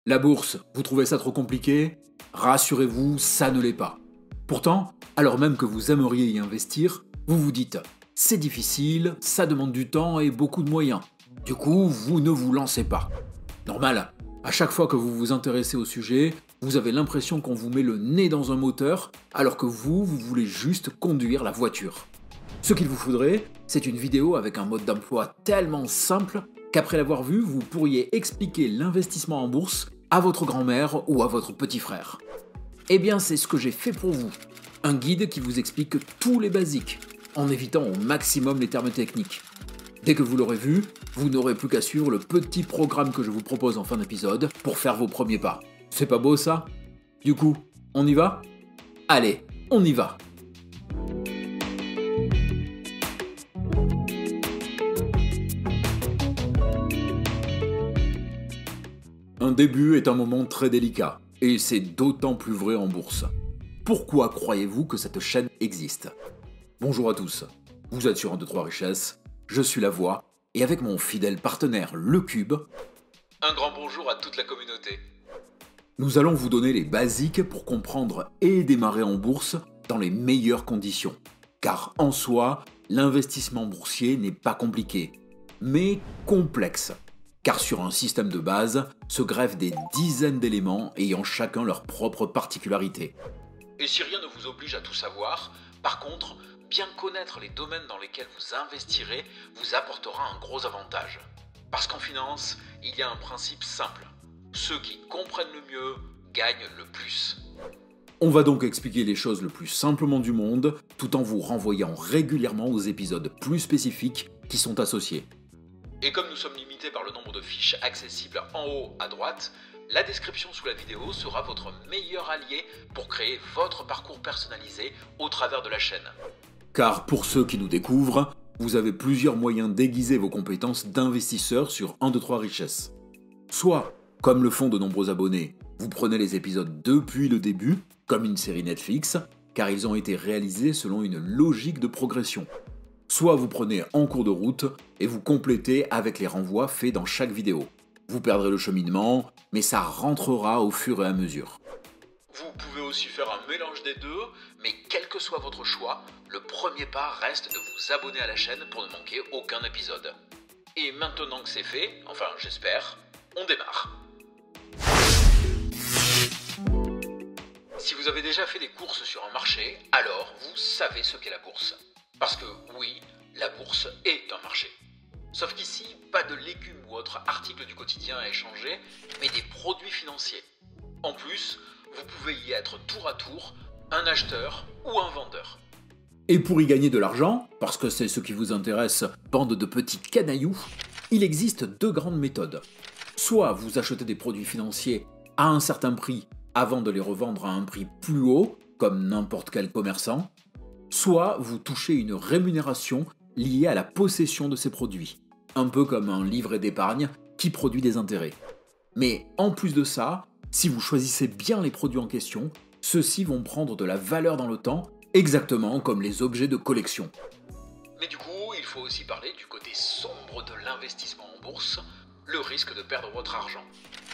La bourse, vous trouvez ça trop compliqué? Rassurez-vous, ça ne l'est pas. Pourtant, alors même que vous aimeriez y investir, vous vous dites « c'est difficile, ça demande du temps et beaucoup de moyens ». Du coup, vous ne vous lancez pas. Normal, à chaque fois que vous vous intéressez au sujet, vous avez l'impression qu'on vous met le nez dans un moteur, alors que vous voulez juste conduire la voiture. Ce qu'il vous faudrait, c'est une vidéo avec un mode d'emploi tellement simple qu'après l'avoir vu, vous pourriez expliquer l'investissement en bourse à votre grand-mère ou à votre petit frère. Eh bien, c'est ce que j'ai fait pour vous. Un guide qui vous explique tous les basiques, en évitant au maximum les termes techniques. Dès que vous l'aurez vu, vous n'aurez plus qu'à suivre le petit programme que je vous propose en fin d'épisode pour faire vos premiers pas. C'est pas beau ça? Du coup, on y va? Allez, on y va! Un début est un moment très délicat, et c'est d'autant plus vrai en bourse. Pourquoi croyez-vous que cette chaîne existe? Bonjour à tous, vous êtes sur 1, 2, 3 Richesses, je suis La Voix, et avec mon fidèle partenaire Le Cube, un grand bonjour à toute la communauté. Nous allons vous donner les basiques pour comprendre et démarrer en bourse dans les meilleures conditions. Car en soi, l'investissement boursier n'est pas compliqué, mais complexe. Car sur un système de base se greffent des dizaines d'éléments ayant chacun leur propre particularité. Et si rien ne vous oblige à tout savoir, par contre, bien connaître les domaines dans lesquels vous investirez vous apportera un gros avantage. Parce qu'en finance, il y a un principe simple. Ceux qui comprennent le mieux gagnent le plus. On va donc expliquer les choses le plus simplement du monde, tout en vous renvoyant régulièrement aux épisodes plus spécifiques qui sont associés. Et comme nous sommes limités par le nombre de fiches accessibles en haut à droite, la description sous la vidéo sera votre meilleur allié pour créer votre parcours personnalisé au travers de la chaîne. Car pour ceux qui nous découvrent, vous avez plusieurs moyens d'aiguiser vos compétences d'investisseur sur 1, 2, 3 Richesses. Soit, comme le font de nombreux abonnés, vous prenez les épisodes depuis le début, comme une série Netflix, car ils ont été réalisés selon une logique de progression. Soit vous prenez en cours de route et vous complétez avec les renvois faits dans chaque vidéo. Vous perdrez le cheminement, mais ça rentrera au fur et à mesure. Vous pouvez aussi faire un mélange des deux, mais quel que soit votre choix, le premier pas reste de vous abonner à la chaîne pour ne manquer aucun épisode. Et maintenant que c'est fait, enfin j'espère, on démarre. Si vous avez déjà fait des courses sur un marché, alors vous savez ce qu'est la bourse. Parce que oui, la bourse est un marché. Sauf qu'ici, pas de légumes ou autres articles du quotidien à échanger, mais des produits financiers. En plus, vous pouvez y être tour à tour un acheteur ou un vendeur. Et pour y gagner de l'argent, parce que c'est ce qui vous intéresse, bande de petits canailloux, il existe deux grandes méthodes. Soit vous achetez des produits financiers à un certain prix avant de les revendre à un prix plus haut, comme n'importe quel commerçant, soit vous touchez une rémunération liée à la possession de ces produits, un peu comme un livret d'épargne qui produit des intérêts. Mais en plus de ça, si vous choisissez bien les produits en question, ceux-ci vont prendre de la valeur dans le temps, exactement comme les objets de collection. Mais du coup, il faut aussi parler du côté sombre de l'investissement en bourse, le risque de perdre votre argent.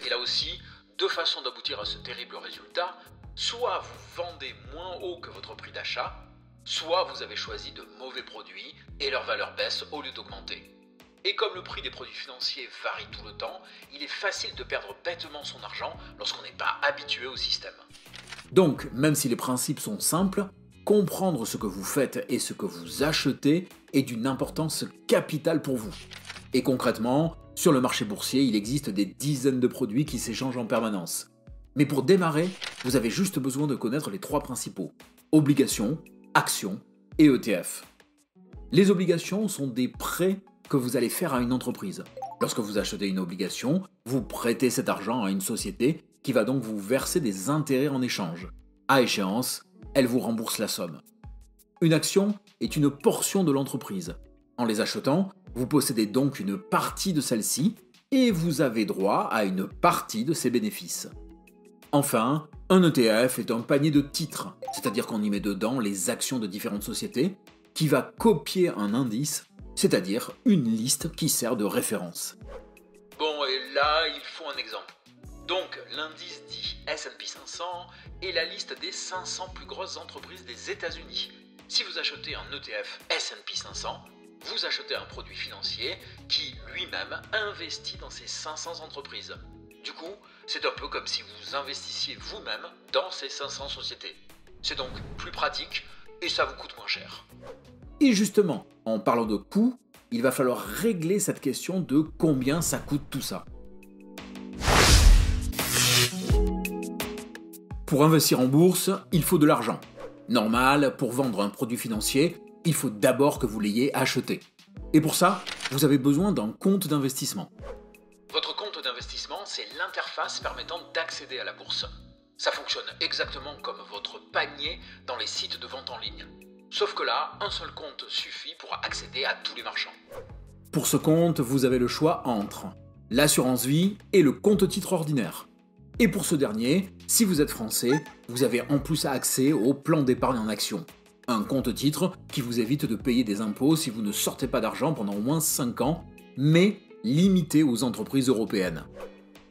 Et là aussi, deux façons d'aboutir à ce terrible résultat, soit vous vendez moins haut que votre prix d'achat, soit vous avez choisi de mauvais produits et leur valeur baisse au lieu d'augmenter. Et comme le prix des produits financiers varie tout le temps, il est facile de perdre bêtement son argent lorsqu'on n'est pas habitué au système. Donc, même si les principes sont simples, comprendre ce que vous faites et ce que vous achetez est d'une importance capitale pour vous. Et concrètement, sur le marché boursier, il existe des dizaines de produits qui s'échangent en permanence. Mais pour démarrer, vous avez juste besoin de connaître les trois principaux: obligations, actions et ETF. Les obligations sont des prêts que vous allez faire à une entreprise. Lorsque vous achetez une obligation, vous prêtez cet argent à une société qui va donc vous verser des intérêts en échange. À échéance, elle vous rembourse la somme. Une action est une portion de l'entreprise. En les achetant, vous possédez donc une partie de celle-ci et vous avez droit à une partie de ses bénéfices. Enfin, un ETF est un panier de titres, c'est-à-dire qu'on y met dedans les actions de différentes sociétés, qui va copier un indice, c'est-à-dire une liste qui sert de référence. Bon, et là, il faut un exemple. Donc, l'indice dit S&P 500 est la liste des 500 plus grosses entreprises des États-Unis. Si vous achetez un ETF S&P 500, vous achetez un produit financier qui lui-même investit dans ces 500 entreprises. Du coup, c'est un peu comme si vous investissiez vous-même dans ces 500 sociétés. C'est donc plus pratique et ça vous coûte moins cher. Et justement, en parlant de coûts, il va falloir régler cette question de combien ça coûte tout ça. Pour investir en bourse, il faut de l'argent. Normal, pour vendre un produit financier, il faut d'abord que vous l'ayez acheté. Et pour ça, vous avez besoin d'un compte d'investissement. Votre compte d'investissement, c'est l'interface permettant d'accéder à la bourse. Ça fonctionne exactement comme votre panier dans les sites de vente en ligne. Sauf que là, un seul compte suffit pour accéder à tous les marchands. Pour ce compte, vous avez le choix entre l'assurance vie et le compte titre ordinaire. Et pour ce dernier, si vous êtes français, vous avez en plus accès au plan d'épargne en action. Un compte titre qui vous évite de payer des impôts si vous ne sortez pas d'argent pendant au moins 5 ans, mais limité aux entreprises européennes.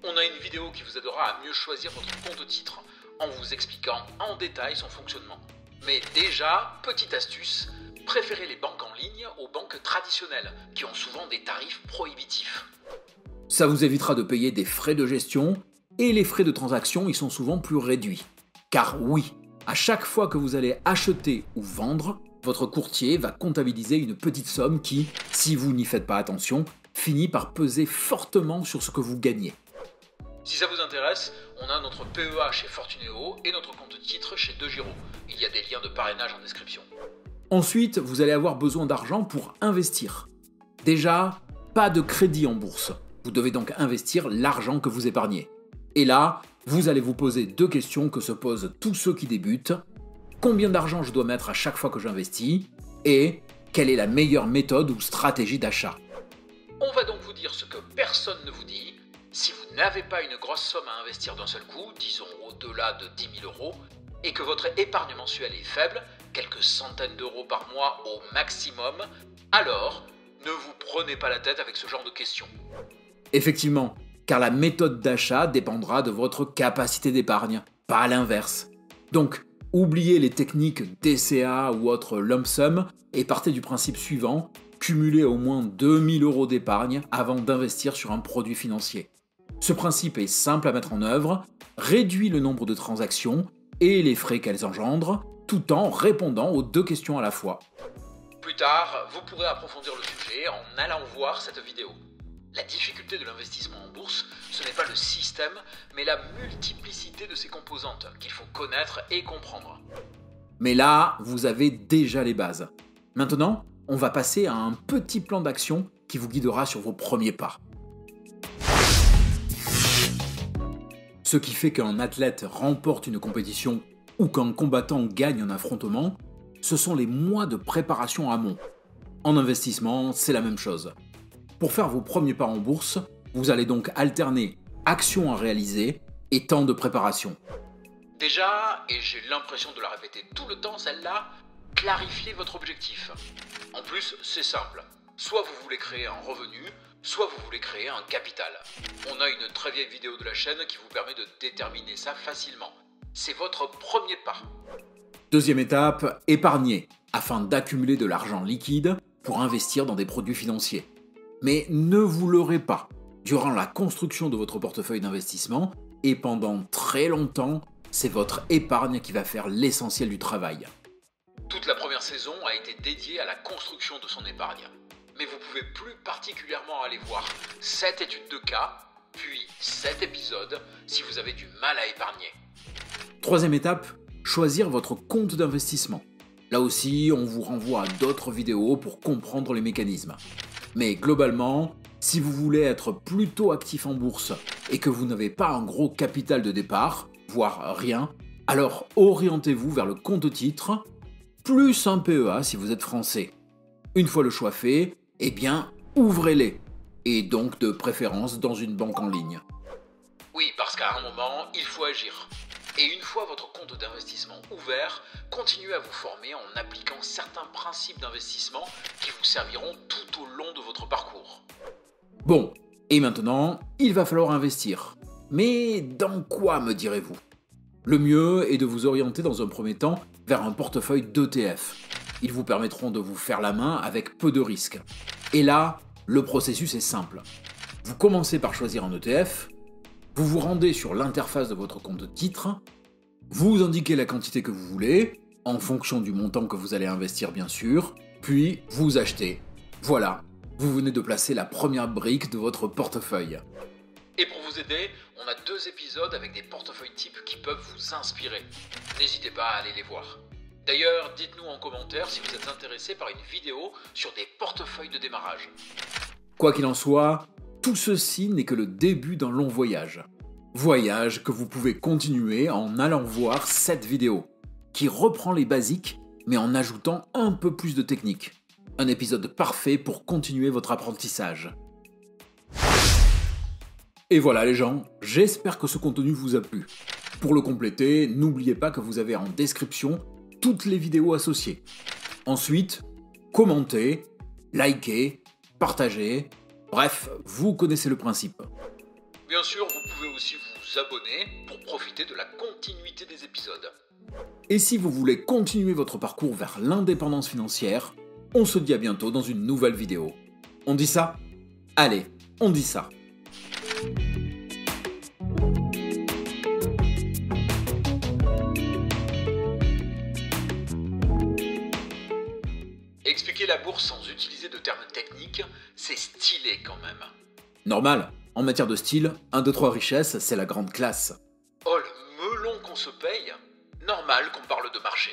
On a une vidéo qui vous aidera à mieux choisir votre compte titre, en vous expliquant en détail son fonctionnement. Mais déjà, petite astuce, préférez les banques en ligne aux banques traditionnelles, qui ont souvent des tarifs prohibitifs. Ça vous évitera de payer des frais de gestion, et les frais de transaction y sont souvent plus réduits. Car oui, à chaque fois que vous allez acheter ou vendre, votre courtier va comptabiliser une petite somme qui, si vous n'y faites pas attention, finit par peser fortement sur ce que vous gagnez. Si ça vous intéresse, on a notre PEA chez Fortuneo et notre compte titre chez DeGiro. Il y a des liens de parrainage en description. Ensuite, vous allez avoir besoin d'argent pour investir. Déjà, pas de crédit en bourse. Vous devez donc investir l'argent que vous épargnez. Et là, vous allez vous poser 2 questions que se posent tous ceux qui débutent. Combien d'argent je dois mettre à chaque fois que j'investis? Et quelle est la meilleure méthode ou stratégie d'achat? On va donc vous dire ce que personne ne vous dit. Si vous n'avez pas une grosse somme à investir d'un seul coup, disons au-delà de 10 000 €, et que votre épargne mensuelle est faible, quelques centaines d'euros par mois au maximum, alors ne vous prenez pas la tête avec ce genre de questions. Effectivement, car la méthode d'achat dépendra de votre capacité d'épargne, pas l'inverse. Donc, oubliez les techniques DCA ou autres lump sum et partez du principe suivant, cumuler au moins 2 000 € d'épargne avant d'investir sur un produit financier. Ce principe est simple à mettre en œuvre, réduit le nombre de transactions et les frais qu'elles engendrent, tout en répondant aux 2 questions à la fois. Plus tard, vous pourrez approfondir le sujet en allant voir cette vidéo. La difficulté de l'investissement en bourse, ce n'est pas le système, mais la multiplicité de ses composantes qu'il faut connaître et comprendre. Mais là, vous avez déjà les bases. Maintenant, on va passer à un petit plan d'action qui vous guidera sur vos premiers pas. Ce qui fait qu'un athlète remporte une compétition ou qu'un combattant gagne un affrontement, ce sont les mois de préparation amont. En investissement, c'est la même chose. Pour faire vos premiers pas en bourse, vous allez donc alterner actions à réaliser et temps de préparation. Déjà, et j'ai l'impression de la répéter tout le temps celle-là, clarifiez votre objectif. En plus, c'est simple. Soit vous voulez créer un revenu, soit vous voulez créer un capital. On a une très vieille vidéo de la chaîne qui vous permet de déterminer ça facilement. C'est votre premier pas. Deuxième étape, épargner, afin d'accumuler de l'argent liquide pour investir dans des produits financiers. Mais ne vous leurrez pas, durant la construction de votre portefeuille d'investissement et pendant très longtemps, c'est votre épargne qui va faire l'essentiel du travail. Toute la première saison a été dédiée à la construction de son épargne. Mais vous pouvez plus particulièrement aller voir cette étude de cas, puis cet épisode si vous avez du mal à épargner. Troisième étape, choisir votre compte d'investissement. Là aussi, on vous renvoie à d'autres vidéos pour comprendre les mécanismes. Mais globalement, si vous voulez être plutôt actif en bourse et que vous n'avez pas un gros capital de départ, voire rien, alors orientez-vous vers le compte titre, plus un PEA si vous êtes français. Une fois le choix fait, eh bien, ouvrez-les, et donc de préférence dans une banque en ligne. Oui, parce qu'à un moment, il faut agir. Et une fois votre compte d'investissement ouvert, continuez à vous former en appliquant certains principes d'investissement qui vous serviront tout au long de votre parcours. Bon, et maintenant, il va falloir investir. Mais dans quoi, me direz-vous? Le mieux est de vous orienter dans un premier temps vers un portefeuille d'ETF. Ils vous permettront de vous faire la main avec peu de risques. Et là, le processus est simple. Vous commencez par choisir un ETF, vous vous rendez sur l'interface de votre compte titre, vous indiquez la quantité que vous voulez, en fonction du montant que vous allez investir bien sûr, puis vous achetez. Voilà, vous venez de placer la première brique de votre portefeuille. Et pour vous aider, on a 2 épisodes avec des portefeuilles types qui peuvent vous inspirer. N'hésitez pas à aller les voir. D'ailleurs, dites-nous en commentaire si vous êtes intéressé par une vidéo sur des portefeuilles de démarrage. Quoi qu'il en soit, tout ceci n'est que le début d'un long voyage. Voyage que vous pouvez continuer en allant voir cette vidéo, qui reprend les basiques, mais en ajoutant un peu plus de technique. Un épisode parfait pour continuer votre apprentissage. Et voilà les gens, j'espère que ce contenu vous a plu. Pour le compléter, n'oubliez pas que vous avez en description toutes les vidéos associées. Ensuite, commentez, likez, partagez, bref, vous connaissez le principe. Bien sûr, vous pouvez aussi vous abonner pour profiter de la continuité des épisodes. Et si vous voulez continuer votre parcours vers l'indépendance financière, on se dit à bientôt dans une nouvelle vidéo. On dit ça? Allez, on dit ça. Expliquer la bourse sans utiliser de termes techniques, c'est stylé quand même. Normal, en matière de style, 1, 2, 3 richesses, c'est la grande classe. Oh le melon qu'on se paye. Normal qu'on parle de marché.